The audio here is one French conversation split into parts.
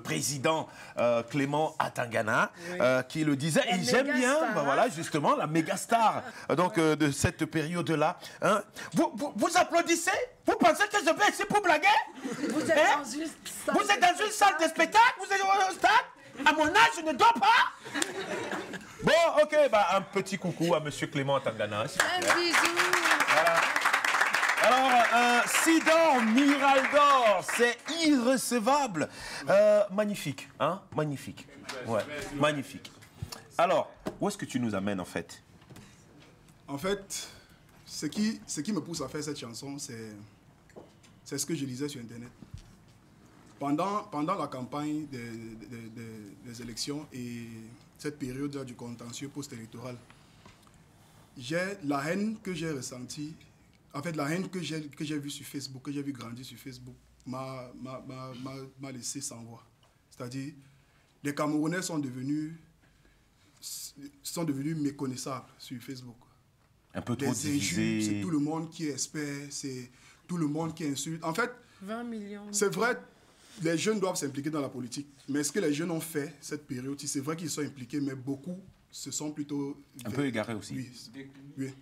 président Clément Atangana qui le disait. Et j'aime bien, voilà, justement, la méga star de cette période-là. Hein. Vous applaudissez? Vous pensez que je vais ici pour blaguer? Vous êtes dans une salle de spectacle? Vous êtes au stade? À mon âge, je ne dors pas? Bon, ok, un petit coucou à monsieur Clément Atangana. Un bisou. Voilà. Alors, Sidor Miraldor, c'est irrecevable. Magnifique, hein? Magnifique. Ouais, magnifique. Alors, où est-ce que tu nous amènes, en fait? En fait, ce qui me pousse à faire cette chanson, c'est ce que je lisais sur Internet. Pendant la campagne des élections et cette période du contentieux post-électoral, la haine que j'ai ressentie, en fait la haine que j'ai vue sur Facebook, que j'ai vu grandir sur Facebook, m'a laissé sans voix. C'est-à-dire, les Camerounais sont devenus méconnaissables sur Facebook. Un peu trop divisés. C'est tout le monde qui espère, c'est tout le monde qui insulte. En fait, 20 millions. C'est vrai, les jeunes doivent s'impliquer dans la politique. Mais ce que les jeunes ont fait cette période, c'est vrai qu'ils sont impliqués, mais beaucoup se sont plutôt... Un peu égarés aussi. Oui.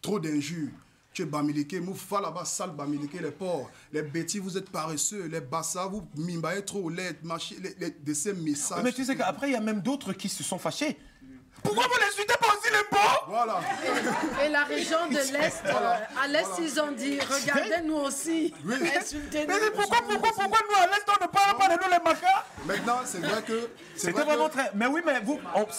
Trop d'injures. Tu es bamileke, moufa là-bas, sale bamileke, les porcs, les bêtis, vous êtes paresseux, les bassas, vous mimbaillez trop, de ces messages. Mais tu sais qu'après, il y a même d'autres qui se sont fâchés. Pourquoi vous n'insultez pas aussi les porcs? Voilà. Et la région de l'Est, à l'Est, ils ont dit, regardez nous aussi, insultez-nous. Mais pourquoi nous à l'Est, on ne parle pas de nous les macas? Maintenant, c'est vrai que... C'était vraiment très... Mais oui, mais vous,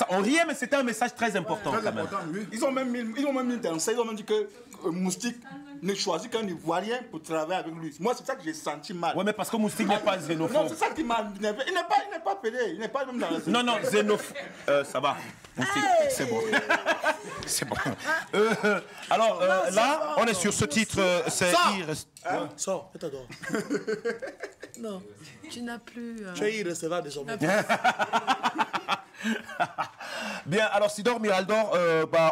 on riait, mais c'était un message très important. Très important, oui. Ils ont même mis dans ça, ils ont même dit que Moustique ne choisit qu'un Ivoirien pour travailler avec lui. Moi, c'est ça que j'ai senti mal. Oui, mais parce que Moustique n'est pas xénophobe. Non, c'est ça qui m'a énervé. Il n'est pas pédé, il n'est pas même dans la... Non, xénophobe. Ça va. Moustique, c'est bon. C'est bon. Alors, là, on est sur ce titre. C'est Sors, je t'adore. Non, tu n'as plus... Tu es irrecevable désormais. Bien, alors Sidor Miraldor,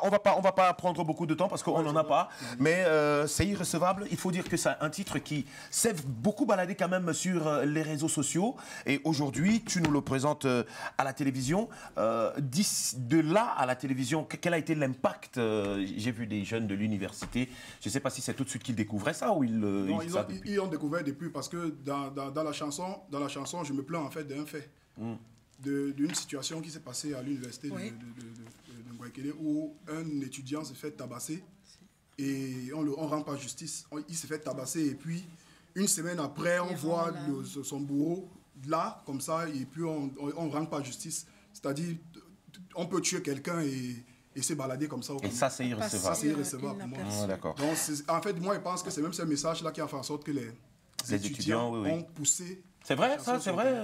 on va pas prendre beaucoup de temps parce qu'on n'en a pas, mais c'est irrecevable. Il faut dire que c'est un titre qui s'est beaucoup baladé quand même sur les réseaux sociaux et aujourd'hui tu nous le présentes à la télévision. De là à la télévision, quel a été l'impact? J'ai vu des jeunes de l'université, je ne sais pas si c'est tout de suite qu'ils découvraient ça ou ils ont découvert depuis parce que dans la chanson, je me plains en fait d'un fait. D'une situation qui s'est passée à l'université de Ngouaikele où un étudiant s'est fait tabasser et on ne rend pas justice. Il s'est fait tabasser et puis une semaine après, on voit son bourreau là, comme ça, et puis on ne rend pas justice. C'est-à-dire, on peut tuer quelqu'un et se balader comme ça. Et ça, c'est irrecevable. Ça, c'est irrecevable pour moi. D'accord. Donc, en fait, moi, je pense que c'est même ce message-là qui a fait en sorte que les étudiants ont poussé. C'est vrai, ça, c'est vrai.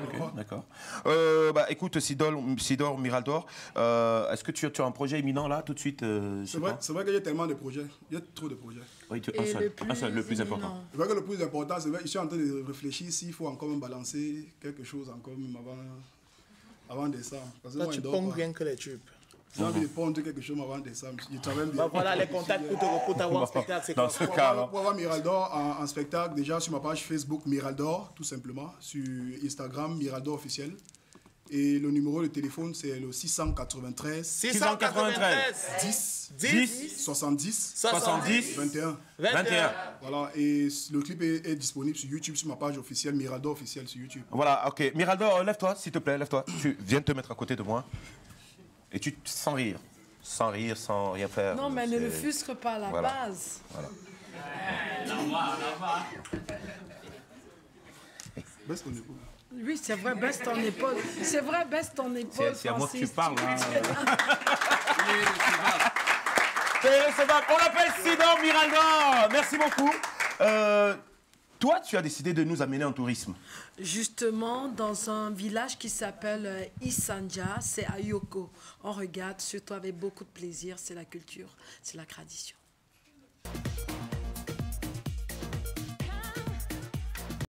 Okay, d'accord. Écoute, Sidor Miraldor, est-ce que tu as un projet imminent là, tout de suite? C'est vrai qu'il y a tellement de projets. Il y a trop de projets. Oui, un seul, le plus important. C'est vrai que le plus important, c'est vrai, je suis en train de réfléchir s'il faut encore me balancer quelque chose encore même avant décembre. Là, tu ponges rien que les tubes. J'ai envie de pondre quelque chose avant décembre. Voilà les contacts pour t'avoir en spectacle. Dans ce cas, pour avoir Miraldor en spectacle, déjà sur ma page Facebook Miraldor, tout simplement. Sur Instagram, Miraldor officiel. Et le numéro de téléphone, c'est le 693 10 70 21. Voilà, et le clip est disponible sur YouTube, sur ma page officielle, Miraldor officiel sur YouTube. Voilà, ok. Miraldor, lève-toi, s'il te plaît, lève-toi. Tu viens te mettre à côté de moi. Et tu, sans rire, sans rien faire. Non, mais ne le fusque pas à la base. Voilà. Baisse ton épaule. Oui, c'est vrai, baisse ton épaule. C'est vrai, baisse ton épaule. C'est à moi que tu parles. Hein. C'est irrecevable. On l'appelle Sidor Miraldor. Merci beaucoup. Toi, tu as décidé de nous amener en tourisme. Justement, dans un village qui s'appelle Isanja, c'est à Yoko. On regarde surtout avec beaucoup de plaisir, c'est la culture, c'est la tradition.